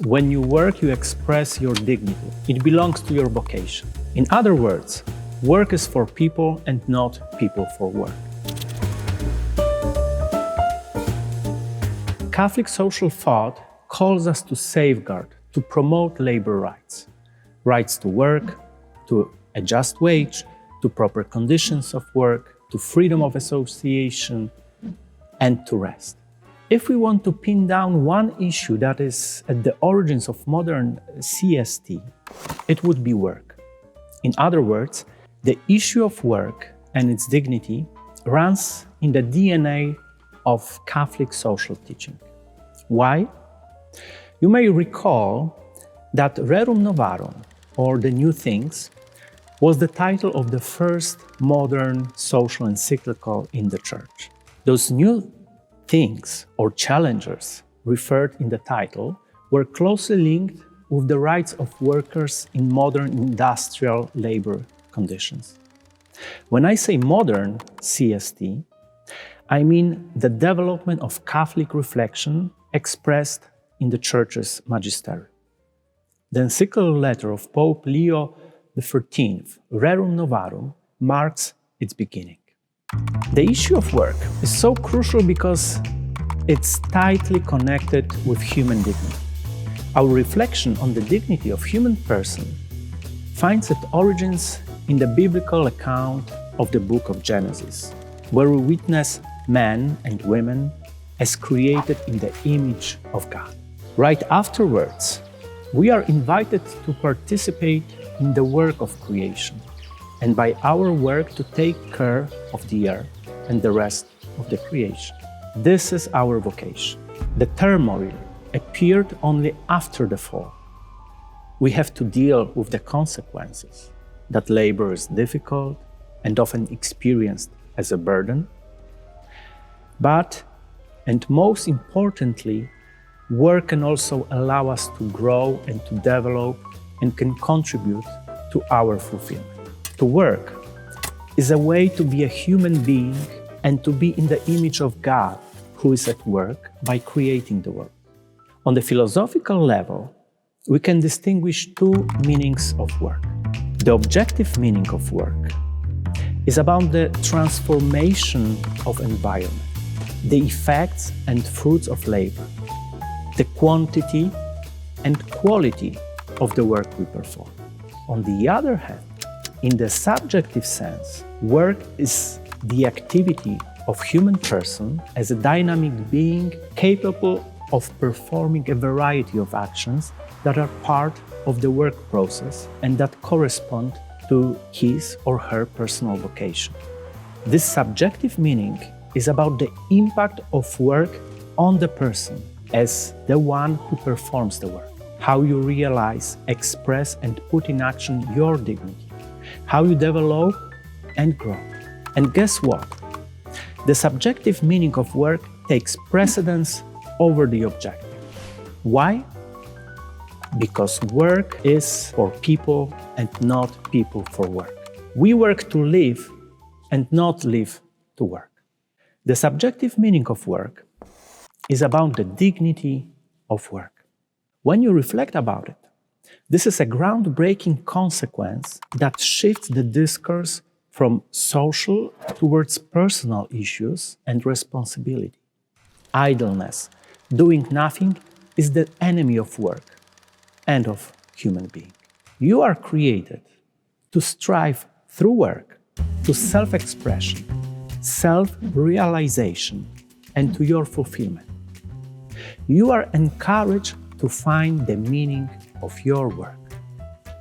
When you work, you express your dignity. It belongs to your vocation. In other words, work is for people and not people for work. Catholic social thought calls us to safeguard, to promote labor rights. Rights to work, to a just wage, to proper conditions of work, to freedom of association, and to rest. If we want to pin down one issue that is at the origins of modern CST, it would be work. In other words, the issue of work and its dignity runs in the DNA of Catholic social teaching. Why? You may recall that Rerum Novarum, or the New Things, was the title of the first modern social encyclical in the Church. Those new things, or challengers, referred in the title, were closely linked with the rights of workers in modern industrial labor conditions. When I say modern CST, I mean the development of Catholic reflection expressed in the Church's magisterium. The encyclical letter of Pope Leo XIII, Rerum Novarum, marks its beginning. The issue of work is so crucial because it's tightly connected with human dignity. Our reflection on the dignity of human person finds its origins in the biblical account of the book of Genesis, where we witness men and women as created in the image of God. Right afterwards, we are invited to participate in the work of creation, and by our work to take care of the earth and the rest of the creation. This is our vocation. The turmoil appeared only after the fall. We have to deal with the consequences, that labor is difficult and often experienced as a burden. But, and most importantly, work can also allow us to grow and to develop and can contribute to our fulfillment. To work is a way to be a human being and to be in the image of God, who is at work by creating the world. On the philosophical level, we can distinguish two meanings of work. The objective meaning of work is about the transformation of environment, the effects and fruits of labor, the quantity and quality of the work we perform. On the other hand, in the subjective sense, work is the activity of human person as a dynamic being capable of performing a variety of actions that are part of the work process and that correspond to his or her personal vocation. This subjective meaning is about the impact of work on the person as the one who performs the work. How you realize, express, and put in action your dignity. How you develop and grow. And guess what? The subjective meaning of work takes precedence over the objective. Why? Because work is for people and not people for work. We work to live and not live to work. The subjective meaning of work is about the dignity of work. When you reflect about it, this is a groundbreaking consequence that shifts the discourse from social towards personal issues and responsibility. Idleness, doing nothing, is the enemy of work and of human being. You are created to strive through work to self-expression, self-realization, and to your fulfillment. You are encouraged to find the meaning of your work.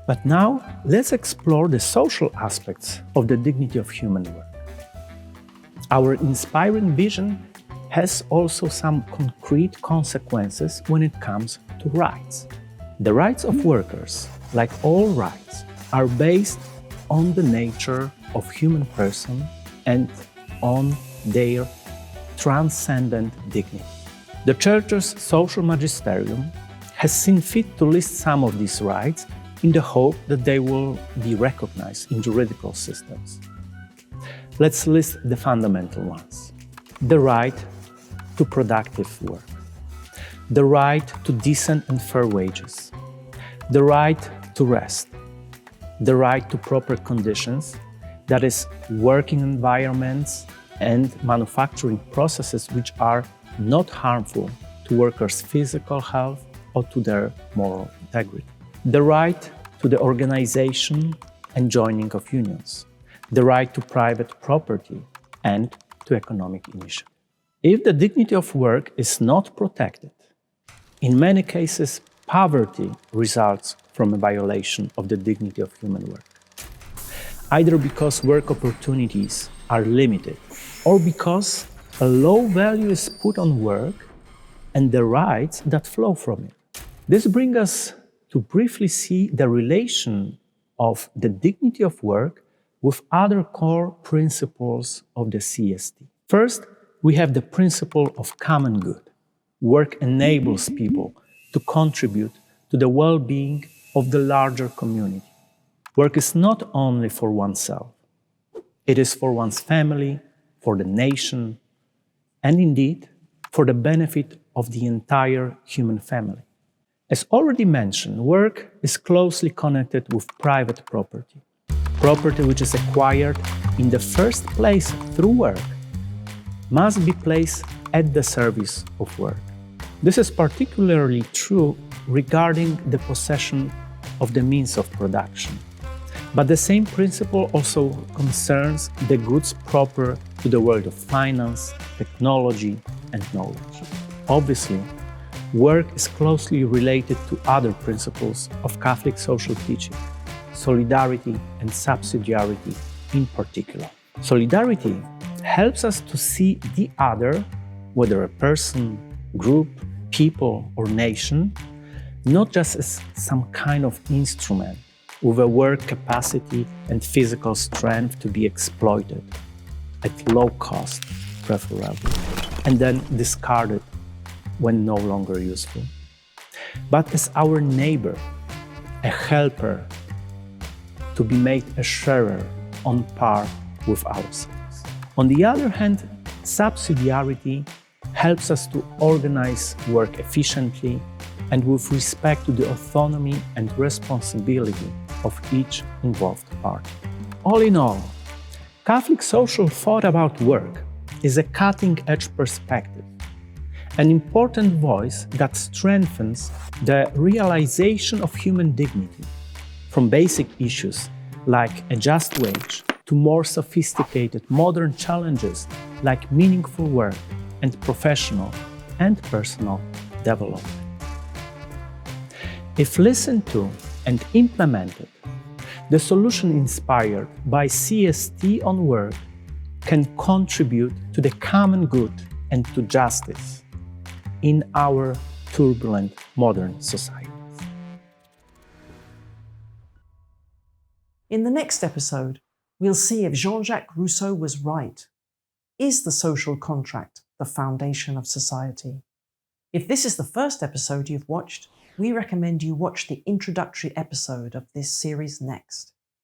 But now, let's explore the social aspects of the dignity of human work. Our inspiring vision has also some concrete consequences when it comes to rights. The rights of workers, like all rights, are based on the nature of human person and on their transcendent dignity. The Church's social magisterium has seen fit to list some of these rights in the hope that they will be recognized in juridical systems. Let's list the fundamental ones. The right to productive work. the right to decent and fair wages, the right to rest, the right to proper conditions, that is, working environments and manufacturing processes which are not harmful to workers' physical health or to their moral integrity. The right to the organization and joining of unions, the right to private property and to economic initiative. If the dignity of work is not protected, in many cases, poverty results from a violation of the dignity of human work, either because work opportunities are limited or because a low value is put on work and the rights that flow from it. This brings us to briefly see the relation of the dignity of work with other core principles of the CST. First, we have the principle of common good. Work enables people to contribute to the well-being of the larger community. Work is not only for oneself. It is for one's family, for the nation, and indeed, for the benefit of the entire human family. As already mentioned, work is closely connected with private property. Property which is acquired in the first place through work must be placed at the service of work. This is particularly true regarding the possession of the means of production. But the same principle also concerns the goods proper to the world of finance, technology, and knowledge. Obviously, work is closely related to other principles of Catholic social teaching, solidarity and subsidiarity in particular. Solidarity helps us to see the other, whether a person, group, people, or nation, not just as some kind of instrument with a work capacity and physical strength to be exploited at low cost, preferably, and then discarded when no longer useful, but as our neighbor, a helper, to be made a sharer on par with ourselves. On the other hand, subsidiarity helps us to organize work efficiently and with respect to the autonomy and responsibility of each involved party. All in all, Catholic social thought about work is a cutting-edge perspective, an important voice that strengthens the realization of human dignity, from basic issues like a just wage to more sophisticated modern challenges like meaningful work and professional and personal development. If listened to and implemented, the solution inspired by CST on work can contribute to the common good and to justice in our turbulent modern society. In the next episode, we'll see if Jean-Jacques Rousseau was right. Is the social contract the foundation of society? If this is the first episode you've watched, we recommend you watch the introductory episode of this series next.